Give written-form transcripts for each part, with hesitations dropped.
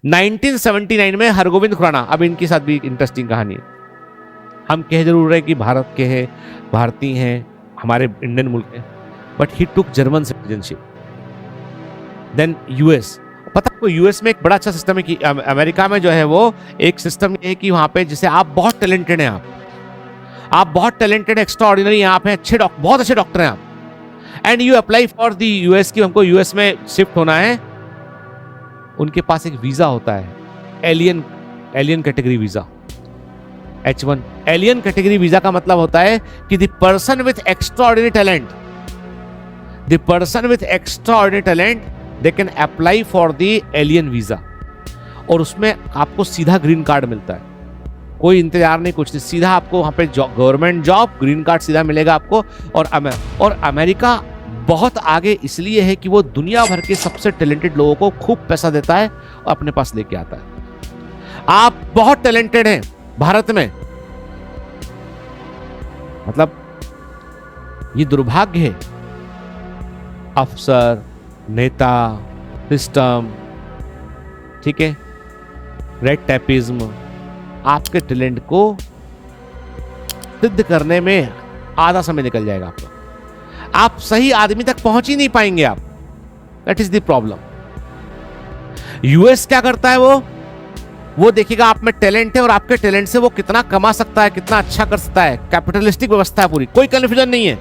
1979 में हरगोविंद खुराना, अब इनके साथ भी इंटरेस्टिंग कहानी है। हम कह जरूर रहे कि भारत के हैं, भारतीय हैं, हमारे इंडियन मुल्क है, but he took German citizenship, then US. पता आपको यूएस में एक बड़ा अच्छा सिस्टम है कि अमेरिका में जो है वो एक सिस्टम ये है कि वहां पे जैसे आप बहुत टैलेंटेड हैं, आप बहुत टैलेंटेड, एक्स्ट्रा ऑर्डिनरी हैं, आप हैं अच्छे डॉक्टर, बहुत अच्छे डॉक्टर हैं आप, and you apply for the US की हमको यूएस में शिफ्ट होना है। उनके पास एक वीजा होता है, alien category visa, H1। Alien category visa का मतलब होता है कि the person with extraordinary talent, the person with extraordinary talent they can apply for the alien visa, और उसमें आपको सीधा ग्रीन कार्ड मिलता है, कोई इंतजार नहीं, कुछ नहीं, सीधा आपको वहां पे गवर्नमेंट जॉब, ग्रीन कार्ड सीधा मिलेगा आपको। और अमेरिका बहुत आगे इसलिए है कि वो दुनिया भर के सबसे टैलेंटेड लोगों को खूब पैसा देता है और अपने पास लेके आता है। आप बहुत टैलेंटेड हैं भारत में, मतलब ये दुर्भाग्य है, अफसर, नेता, सिस्टम, ठीक है, रेड टैपिज्म आपके टैलेंट को सिद्ध करने में आधा समय निकल जाएगा आपका, आप सही आदमी तक पहुंच ही नहीं पाएंगे आप। That is the problem. US क्या करता है, वो देखिएगा आप में टैलेंट है और आपके टैलेंट से वो कितना कमा सकता है, कितना अच्छा कर सकता है। कैपिटलिस्टिक व्यवस्था है पूरी, कोई कन्फ्यूजन नहीं है,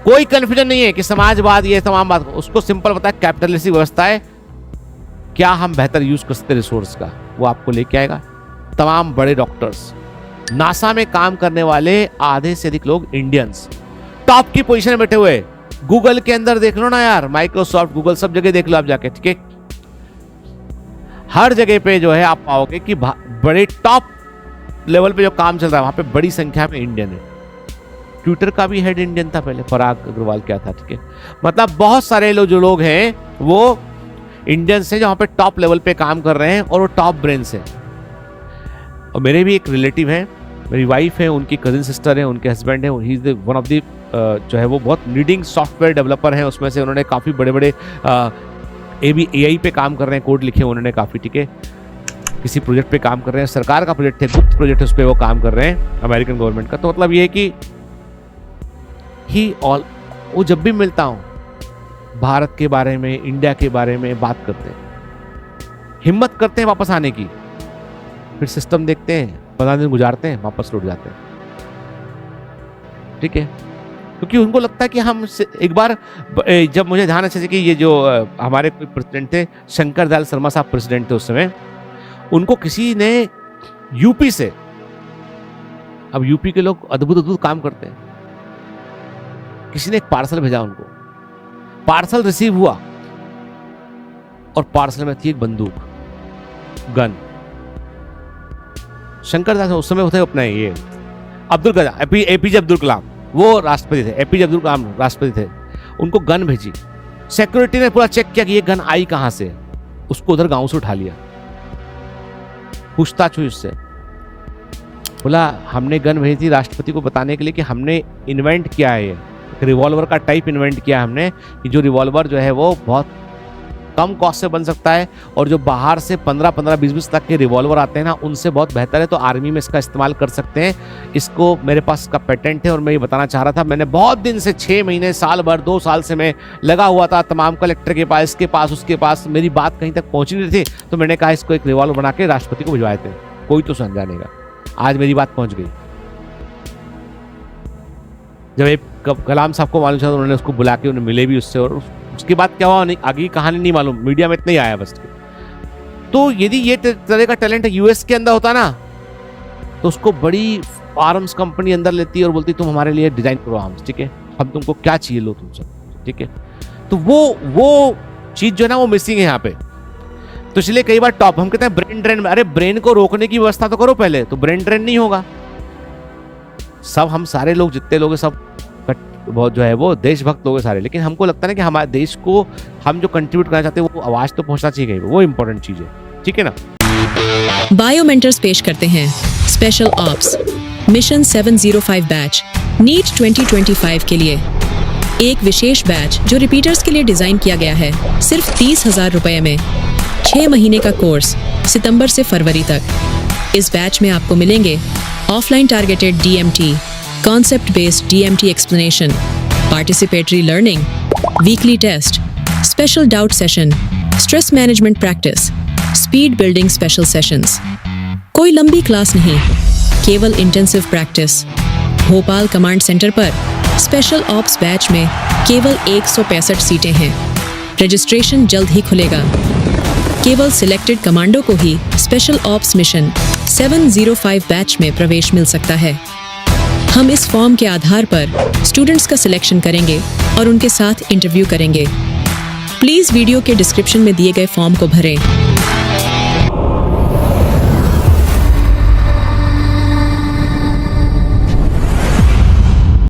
कोई कन्फ्यूजन नहीं है कि समाजवाद ये तमाम बात, उसको सिंपल पता है कैपिटलिस्टिक व्यवस्था है, क्या हम बेहतर यूज कर सकते रिसोर्स का, वो आपको लेके आएगा। तमाम बड़े डॉक्टर्स, नासा में काम करने वाले आधे से अधिक लोग इंडियंस, टॉप की पोजीशन में बैठे हुए। गूगल के अंदर देख लो ना यार, माइक्रोसॉफ्ट, गूगल, सब जगह देख लो आप जाके, ठीक है, हर जगह पे जो है आप पाओगे कि बड़े टॉप लेवल पे जो काम चल रहा है वहां पे बड़ी संख्या में इंडियन है। ट्विटर का भी हेड इंडियन था पहले, पराग अग्रवाल क्या था, ठीक है, मतलब बहुत सारे लोग जो लोग हैं वो इंडियंस हैं जो वहां पे टॉप लेवल पे काम कर रहे हैं और वो टॉप ब्रेन्स हैं। और मेरे भी एक रिलेटिव हैं, मेरी वाइफ है, उनकी कजिन सिस्टर है, उनके हस्बैंड है, he is one of the जो है वो बहुत लीडिंग सॉफ्टवेयर डेवलपर हैं, उसमें से उन्होंने काफ़ी बड़े बड़े AI पे काम कर रहे हैं, कोड लिखे उन्होंने काफ़ी, ठीक है, किसी प्रोजेक्ट पे काम कर रहे हैं, सरकार का प्रोजेक्ट है, गुप्त प्रोजेक्ट है, उस पर वो काम कर रहे हैं, अमेरिकन गवर्नमेंट का। तो मतलब ये है कि वो जब भी मिलता हूँ भारत के बारे में, इंडिया के बारे में बात करते हैं, हिम्मत करते हैं वापस आने की, फिर सिस्टम देखते हैं, 15 दिन गुजारते हैं, वापस लौट जाते हैं, ठीक है, क्योंकि उनको लगता है कि हम एक बार, जब मुझे ध्यान अच्छे से कि ये जो हमारे कोई प्रेसिडेंट थे, शंकर दयाल शर्मा साहब प्रेसिडेंट थे उस समय, उनको किसी ने यूपी से, अब यूपी के लोग अद्भुत अद्भुत काम करते हैं, किसी ने एक पार्सल भेजा उनको, पार्सल रिसीव हुआ और पार्सल में थी एक बंदूक, गन। शंकर दास उस समय होते अपना ये अब्दुल कलाम, एपीजे अब्दुल कलाम, वो राष्ट्रपति थे, एपीजे अब्दुल कलाम राष्ट्रपति थे, उनको गन भेजी, सिक्योरिटी ने पूरा चेक किया कि ये गन आई कहां से, उसको उधर गांव से उठा लिया, पूछताछ हुई उससे, बोला हमने गन भेजी थी राष्ट्रपति को बताने के लिए कि हमने इन्वेंट किया है, ये रिवॉल्वर का टाइप इन्वेंट किया हमने, कि जो रिवॉल्वर जो है वो बहुत कम कॉस्ट से बन सकता है और जो बाहर से 15-15, 20-20 तक के रिवॉल्वर आते हैं ना, उनसे बहुत बेहतर है, तो आर्मी में इसका इस्तेमाल कर सकते हैं, इसको मेरे पास इसका पेटेंट है। और मैं ये बताना चाह रहा था, मैंने बहुत दिन से 6 महीने, साल भर, 2 साल से मैं लगा हुआ था तमाम कलेक्टर के पास, इसके पास, उसके पास, मेरी बात कहीं तक पहुंची नहीं थी, तो मैंने कहा इसको एक रिवॉल्वर बना के राष्ट्रपति को भिजवाए थे, कोई तो समझानेगा। आज मेरी बात पहुंच गई। जब एक कलाम साहब को मालूम चला, उन्होंने उसको बुला के उन्हें मिले भी उससे, और उसके बाद क्या हुआ आगे की कहानी नहीं मालूम, मीडिया में इतना ही आया बस। तो यदि ये तरह का टैलेंट यूएस के अंदर होता ना, तो उसको बड़ी आर्म्स कंपनी अंदर लेती है और बोलती तुम हमारे लिए डिजाइन करो आर्म्स, ठीक है, हम तुमको क्या चाहिए लो तुमसे, ठीक है। तो वो चीज जो है ना वो मिसिंग है यहाँ पे। तो इसलिए कई बार टॉप हम कहते हैं ब्रेन ड्रेन, अरे ब्रेन को रोकने की व्यवस्था तो करो पहले, तो ब्रेन ड्रेन नहीं होगा। सब हम सारे लोग जितने लोग सब बहुत जो है वो देशभक्त लोग हैं सारे, लेकिन हमको लगता है ना कि हमारे देश को हम जो कंट्रीब्यूट करना चाहते हैं वो आवाज तो पहुंचना चाहिए, वो इंपॉर्टेंट चीज है, ठीक है ना। बायोमेंटर्स पेश करते हैं special ops mission 705 batch NEET 2025 के लिए एक विशेष बैच जो रिपीटर्स के लिए डिजाइन किया गया है, सिर्फ 30,000 रुपए में 6 महीने का कोर्स सितंबर से फरवरी तक। इस बैच में आपको मिलेंगे offline targeted DMT, concept based DMT explanation, participatory learning, weekly test, special doubt session, stress management practice, speed building special sessions. कोई लंबी क्लास नहीं, केवल intensive practice. Bhopal command centre पर स्पेशल ऑप्स बैच में केवल 165 सीटें हैं। रजिस्ट्रेशन जल्द ही खुलेगा। केवल सिलेक्टेड कमांडो को ही स्पेशल ऑप्स मिशन 705 बैच में प्रवेश मिल सकता है। हम इस फॉर्म के आधार पर स्टूडेंट्स का सिलेक्शन करेंगे और उनके साथ इंटरव्यू करेंगे। प्लीज वीडियो के डिस्क्रिप्शन में दिए गए फॉर्म को भरें।